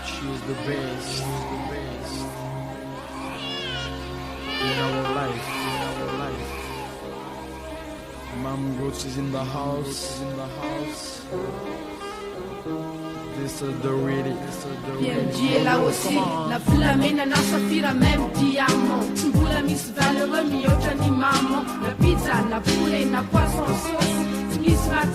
She's the best in our life. Mom Roots is in the house. This is the really. PNG là aussi, la volamena na safira même diamant. Mbola misy valeur mihoatra ny maman. La pizza, la poulet, na poisson sauce. Misy raha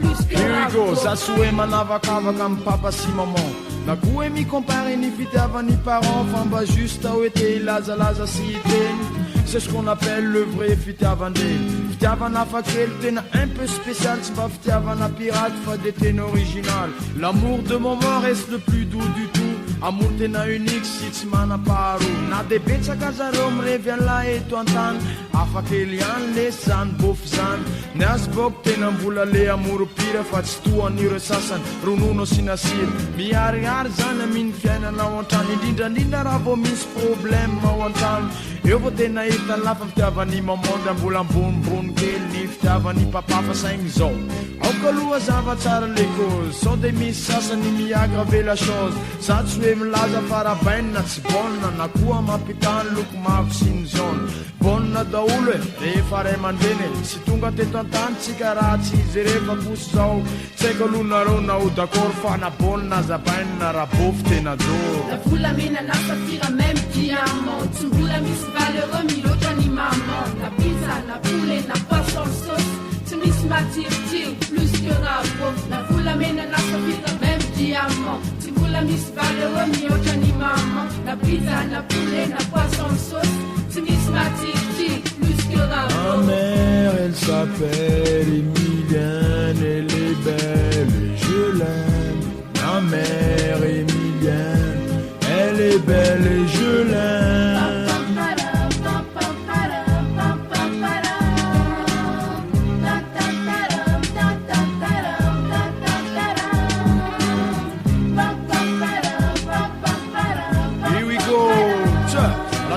plus que Here we go, Zasoué manavakavaka amin'ny papa sy maman. Na koa mi compare ny fitiavan'ny parents famba juste ao ete ilazalaza sy iteny. C'est ce qu'on appelle le vrai fitiavandeny. Fitiavana fakely tena un peu spécial, tsy mba fitiavana pirate fa de tena original. L'amour de maman reste le plus doux du tout. Amour tena unique sy tsy manam-paharoa. Na de betsaka zareo mirevy an'lahy eto an-tany, afakely ihany lesy zany bofy zany. Ny azy boko tena mbola le amour pire fa tsy toan'ireo sasany ronono sy nasira. Miharihary zany aminy fiainana ao an-trano, indrindrandrindra raha vao misy problème ao an-trano. Eo vao tena hita ny lafa fitiavan'ny maman da mbola ambonimbony kely ny fitiavan'ny papa fa saigny zao. Aoko aloha zava tsara les causes, sao de misy sasany mi-aggraver la chose. Sady tsy hoe milaza farabaina tsy bonna, na koa mampitany loko mavo sy ny jaune. Bonna daolo e, rehefa ray aman-dreny e, sy tonga teto an-tany tsika raha tsy izy rehefa koso zao. Tsy haiko aloha nareo na ho d'accord fa na bonna zabaina raha bofy tena doro. La volamena na safira même diamant. Tsy mbola misy valeur mihoatra ny maman. La pizza, la poulet, na poisson sauce. Tsy misy matirotiro plus que rabot. La volamena na safira même diamant. Tsy mbola misy valeur mihoatra ny maman. La pizza, la poulet, na poisson sauce. Tsy misy matirotiro plus que rabot. Ma mère, elle s'appelle Emilienne, elle est belle et je l'aime. Ma mère Emilienne, elle est belle et je l'aime.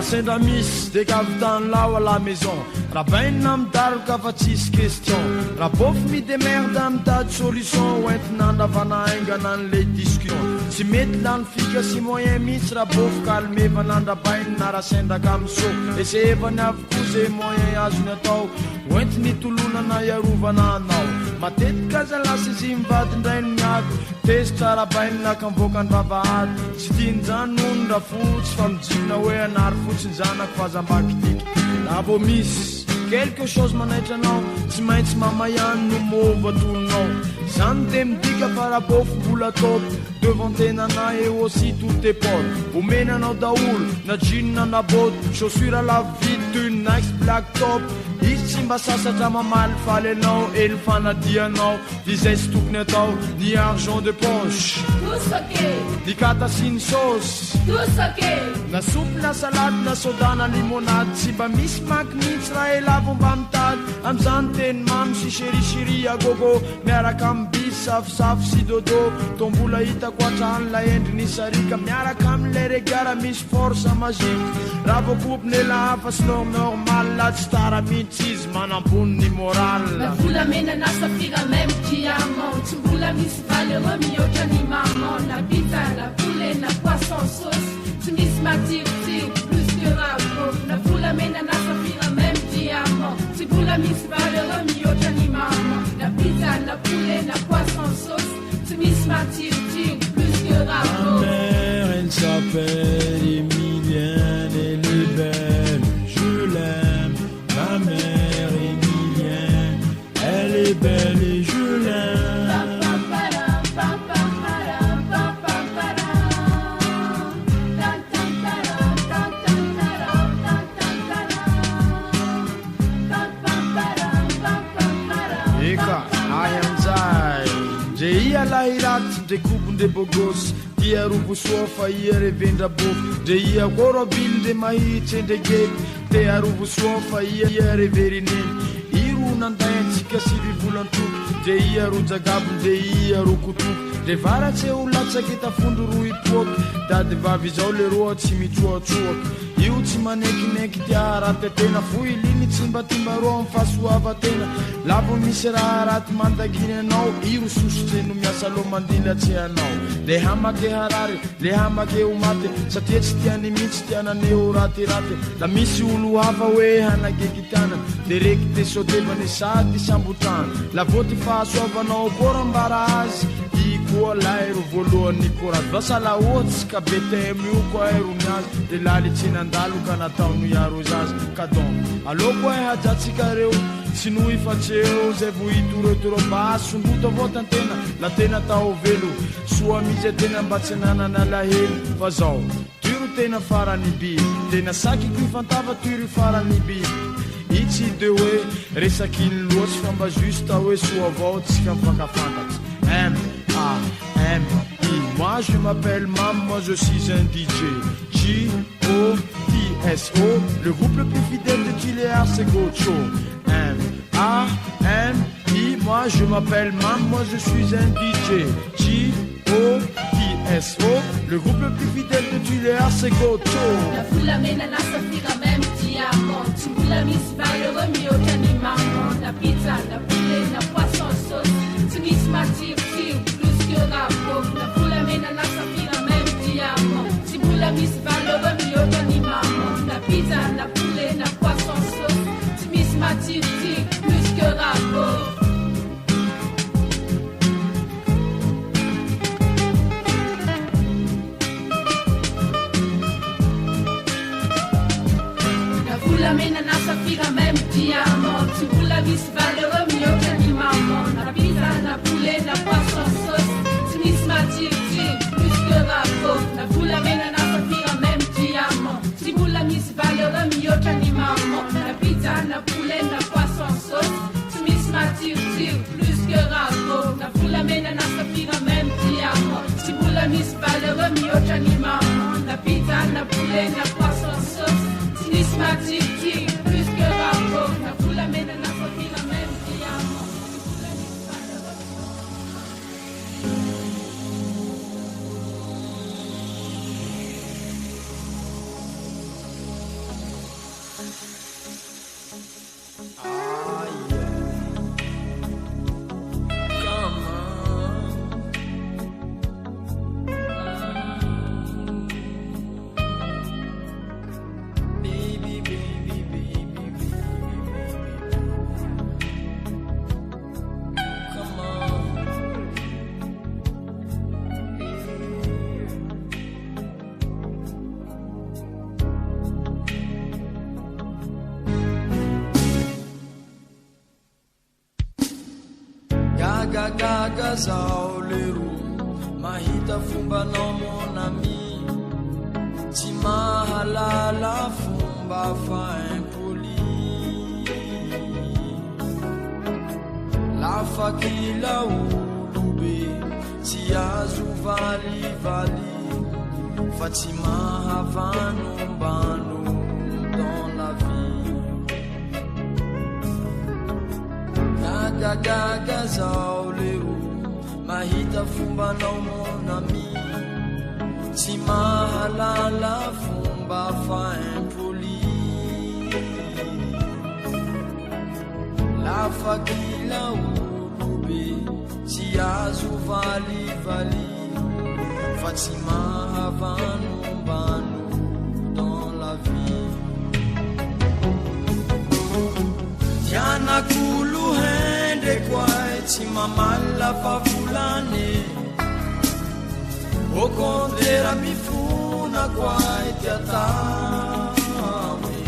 Sendra misy de kavitan lao à la maison. Raha baina midaroka fa tsisy question. Raha bofy midemerda mitady solution oentina andravana aingana n'le discussion. Tsy mety lany fika sy moyen mihitsy raha bofy kalmevana andrabaina raha sendraka am'so. Esehevany avokoa ze moyen azony atao oentiny tolonana iarovana anao. Matetika zalasy izy mivadindray ny miako tezitra rabaina ka mivoaka ny vavahady. Tsy tian'izany noho ny rafotsy fa mijina hoe anary fotsiny zanako fa zambaki tiky. Raha vao misy quelque chose manaitra anao tsy maintsy mama ihany no mova tolonao. Zany de midika fa raha bofy mbola topy devant tenana et aussi toutes tes potes. Omenanao daolo na jean na botte, chaussure lave vite, une Nike black top. Izy tsy mba sasatra mamaly faly anao e ny fanadianao. Dizay sy tokony atao ny argent de poche, Tous ok, ny kata sy ny sauce, tous ok. na soupe na salade na soda na limonade. Tsy mba misy maky mihitsy raha elavo mba mitady am'izany teny mamy sy sherisheri agogo. Miaraka amin'ny bis safosafo sy dodo, to mbola hitako hatrany la endriny sarika. Miaraka amin'le regara misy force magique. Raha voakopiny ela hafa sy normal la tsy tara mihitsy izy manambony ny moral. La volamena na safira même diamant. Tsy mbola misy valeur mihoatra ny maman. La pizza, la poulet, na poisson sauce. Tsy misy matirotiro plus que rabot. La volamena na safira même diamant. Tsy mbola misy valeur mihoatra ny maman. La pizza, la poulet, na poisson sauce. Tsy misy matirotiro plus que rabot. Ma mère, elle s'appelle Emilienne, elle est belle, je l'aime. Ma mère Emilienne, elle est belle et je l'aime. Eka, ayanzay ndre ia lahiraty ndre kopo ndre bogosy. Dia rovosoa fa ia revendra bofy. Ndre ia korobily ndre mahitry ndre gety. Te arovosoa fa ia reverineny. Iro nandayantsika sivy volantoky. Ndre ia rojagabo ndre ia rokotoky. Ndre varatsy ho latsaky tafondro roa ipoky. dady vavy zao le roa tsy mitsoatsoaky io tsy manekineky tia raty tena foy liny tsimbatimba roa amy fahasoavatena lavo misy raha raty mandaginy anao iro sosotry no miasa lo mandilatsy anao le hamake harary le hamake ho maty satria tsy tiany mihitsy tiananeo ratiraty la misy olo hafa hoe hanagekitana le reky te sotevany sady sambotana la voty fahasoavanao korambara azy koa lairo voalohany koraty vasala ohatsy ka BTM io koa airony azy de laly tsy nandalo ka nataony iaro zazy ka donc allo koa hajatsika reo tsy no ifatseo zay vo itoretoroba sondrota avao tantena la tena tao velo soa mizy tena mba tsy nanana lahelo fa zao tiro tena farany biby tena sakyko ifantava tiro farany biby itsy de hoe resakiny loatsy fa mba juste hoe soa avao tsika mifakafantatsy M-A-M-I. Moi je m'appelle Mam, moi je suis un DJ. J-O-T-S-O. Le groupe le plus fidèle de Tuléar c'est Gocho. M-A-M-I. Moi je m'appelle Mam, moi je suis un DJ. J-O-T-S-O. Le groupe le plus fidèle de Tuléar c'est Gocho. La foule amène à la safira même diamant. Tu vous la mise valeureux mieux qu'un maman. La pizza, la poulet, la poisson sauce. Tu mises ma tire plus que rapport. La foule amène à la safira même diamant. Tu vous la mise valeureux mieux qu'un maman. La pizza, la poulet, la poisson sauce. Tu mises ma tire plus que rapport. La menana safira même diamant. Tu vous la vis valeureux mieux qu'un maman. La pizza, la poulet, la poisson sauce. Tu mises ma tire plus que rapport. La foule la menana safira même diamant. Tu vous la vis valeureux mieux qu'un maman. La pizza, la poulet, la poisson sauce. Tu mises ma tire plus que rapport. La foule la menana safira même diamant. Tu vous la vis valeureux mieux qu'un maman. La pizza, la poulet, la poisson sauce. Prismatique, plus que rapport. La foule amène à la famille la même diamant. Gaga zao lero mahita fombanao mon ami tsy mahalala fomba fa impoli lafaky laolobe tsy azo valivali fa tsy mahavanom-bano dans la vie gaga zao lero mahita fombanao mon ami tsy mahalala fomba fa impoli lafaky laolobe tsy azo valivali fa tsy mahavanom-bano dans la vie tianakolo hendrekoay tsy mamala fa volane au contraire mifona koay tiatame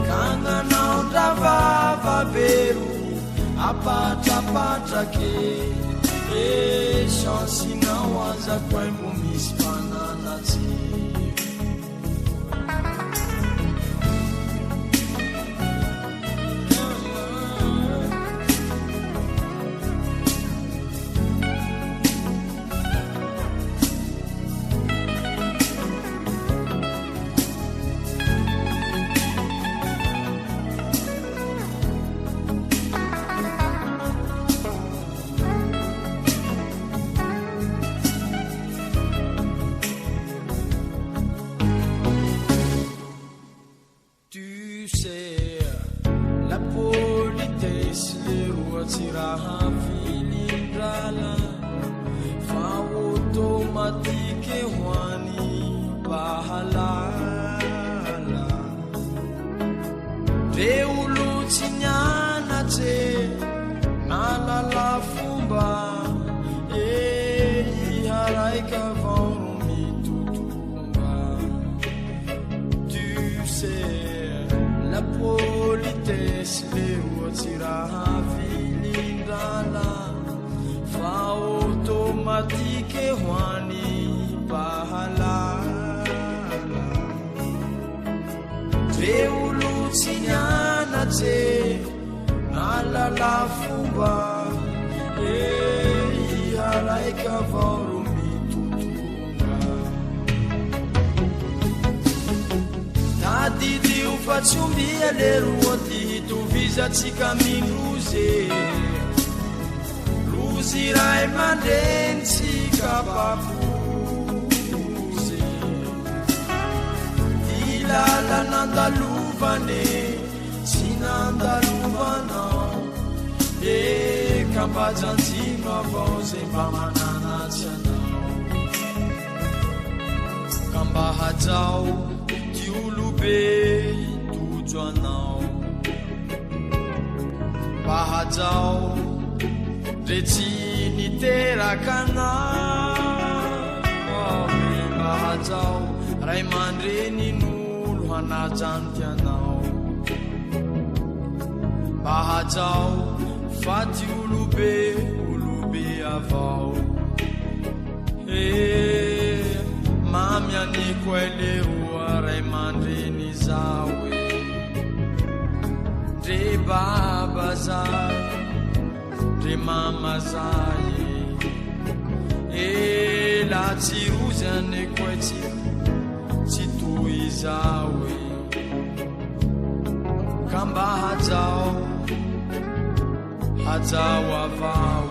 kanganao ndravava bero apatrapatrake e chansinao azakoay mbo misy fananatsy automatique hoany bahalala re olo tsy nianatse nalala fomba iharaika vao no mitotonga tu sais la politesse leo tsy raha vilindrala fa automatique hoany bahalala re olo tsy nianatse nalala fomba iharaika vao ro mitotonga tadidio fa tsy ombia le roa ty hitovizatsika mindroze lozy ray mandrentsika papoze ty lala nandalovane tsy nandalovanao kambajanjino avao zay mba mananatsy anao ka mba hajao ty olobe hitojo anao mba hajao re tsy niteraka anao mba hajao ray mandrenin'olo hanajanty anao mba hajao faty olobe avao mamy aniko aileroa ray mandreny zao dre baba zay dre mama zay la tsy rozy aniko ai tsy toy zao ka mba hajao hajao avao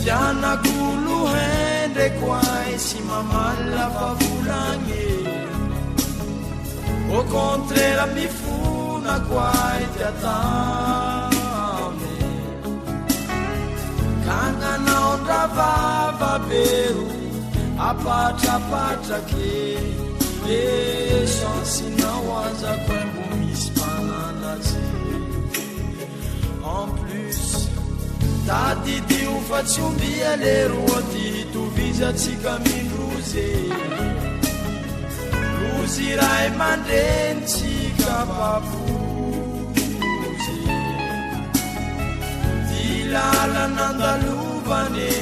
tianakolo hendreko ay sy mamala fa volagny au contraire mifonako ay tiatame kagnanao ndravavabero apatrapatrake chansinao azako mbo misy mananatsy en plus tadidio fa tsy ombia le roa ty hitovizatsika mindroze rozy ray mandrentsika papozy ty lala nandalovane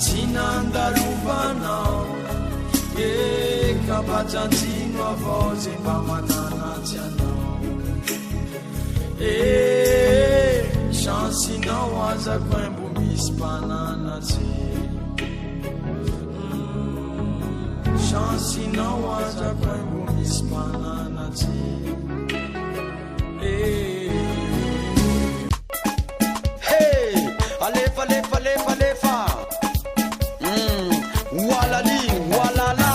tsy nandalovanao kambajanjino avao zay mba mananatsy anao chansinao azako mbo misy mpananatsy chansinao azako mbo misy mpananatsy hey alefa alefa alefa alefa walali walala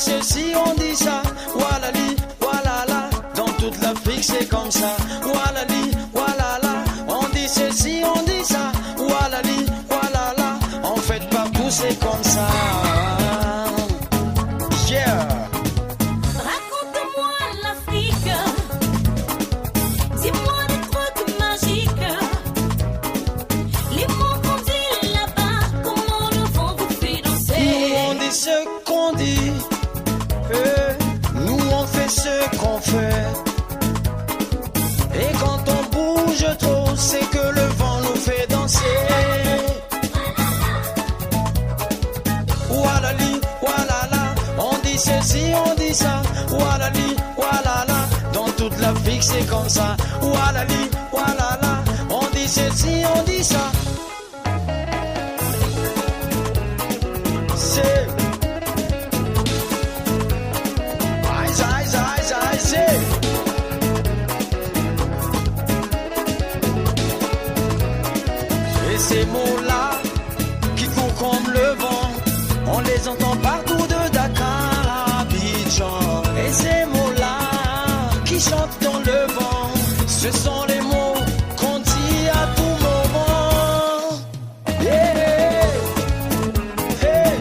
Ceci on dit ça, walali, walala, dans toute l'Afrique c'est comme ça, walali, walala, on dit ceci, on dit ça, walali, walala, en fait partout c'est comme ça. Yeah. Raconte-moi l'Afrique, dis-moi des trucs magiques, les mots qu'on dit là-bas, comment le vent vous fait danser. Nous on dit ce qu'on dit. Nous on fait ce qu'on fait. Et quand on bouge trop, c'est que le vent nous fait danser. Walali, walala, on dit ceci, on dit ça. Walali, walala, dans toute l'Afrique c'est comme ça. Walali, walala, on dit ceci, on dit ça. C'est ces mots-là qui courent comme le vent, on les entend partout de Dakar à Abidjan. Et ces mots-là qui chantent dans le vent, ce sont les mots qu'on dit à tout moment. Hey, hey,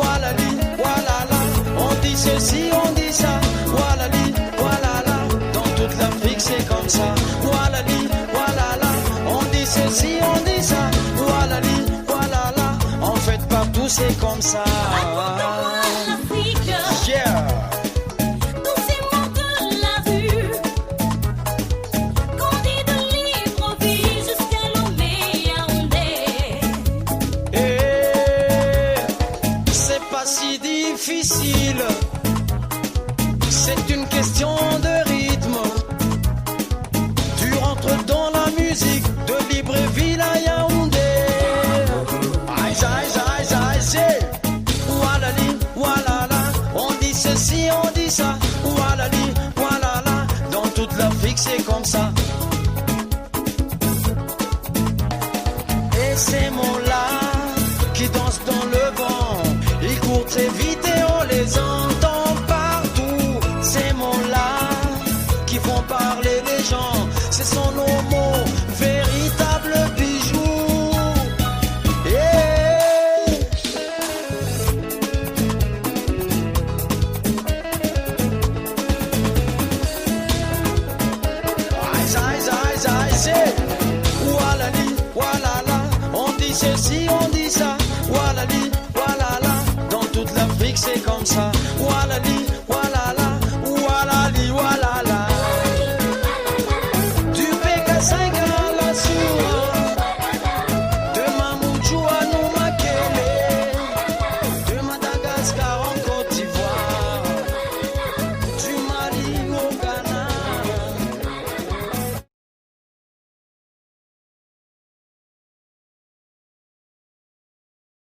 walali, walala, on dit ceci, on dit ça. Walali, walala, dans toute l'Afrique c'est comme ça. Walali, walala, on dit ceci, on dit ça. Walali, walala, en fait partout c'est comme ça. Raconte-moi l'Afrique, Yeah. tous ces mots de la rue, qu'on dit de Libreville jusqu'à Lomé-Yaoundé. Et c'est pas si difficile, c'est une question de rythme. Tu rentres dans la musique de Libreville à Yaoundé. Aïe, aïe, aïe, aïe, aïe. Walali, walala, on dit ceci, on dit ça. Walali, walala, dans toute l'Afrique c'est comme ça. Et ces mots-là qui dansent dans le vent, ils courent très vite et on les entend partout. Ces mots-là qui font parler les gens, ce sont nos mots, véritables bijoux. Yeah. Aïe, aïe, aïe, aïe, c'est walali, walala, on dit ceci,